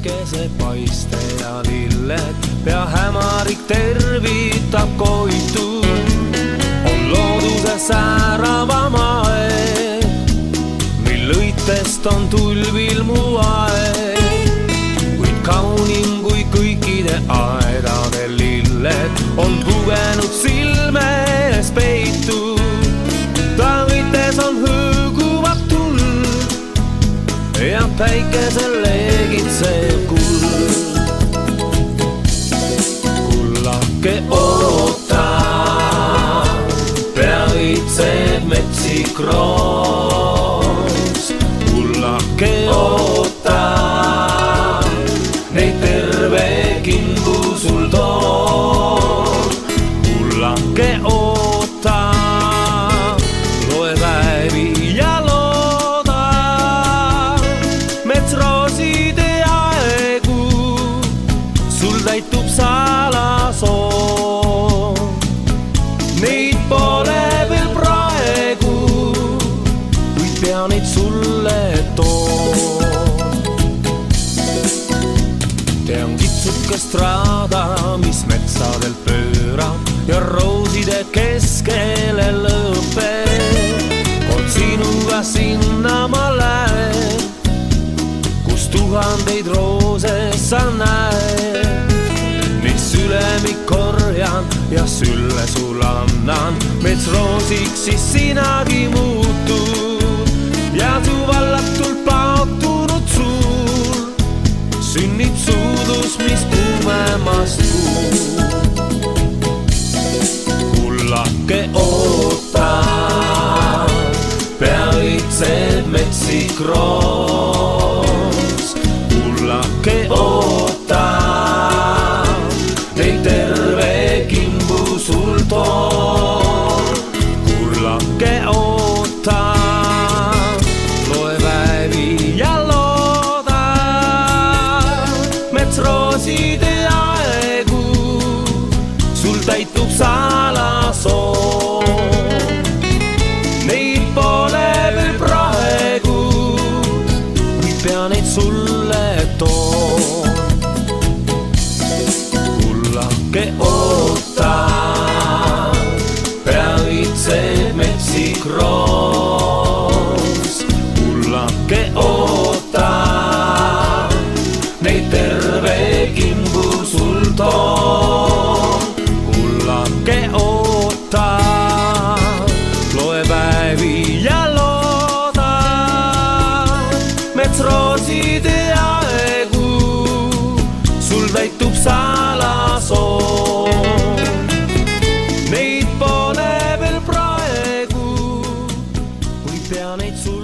päikesepaiste ja lilled, pea hämarik tervitab koitu. On looduses säravam aeg, mil lõitest on tulvilmu aeg, kuid kaunim kui kõikide aedade lilled on pugenud silme ees peitu. Ta võites on hõõguvad tuld ja päikesel leegitseb kuld. Kullake oota, pea õitseb metsik roos. Kullake oota, neid terve kimbu sul toob. Kullake oota, loe päevi ja looda, mets rooside aegu, sul täitub salasoov. Neid pole veel praegu, kuid pea neid sulle toon. Tean kitsukest raada, mis metsadelt pöörab ja rooside keskele lõpeb. Kord sinuga sinna ma lähen, kus tuhandeid roose sa näed. Neid sülemik korjan ja sülle sul annan, mets roosiks siis sinagi muutud ja su vallatult paotunud sul sünnib suudus, mis kuumemast kuud. Kullake oota, pea õitseb metsik roos. Kullake oota, neid terve kimbu sul toob. Kullake oota, loe päevi ja looda, mets rooside aegu, sul täitub salasoov. Neid pole veel praegu, kuid pea neid sulle toon. Kullake oota, pea õitseb metsik roos. Kullake oota, neid terve kimbu sul toob. Kullake oota, loe päevi ja looda, mets rooside aegu, sul täitub salasoov. Neid pole veel praegu, kuid pea neid sul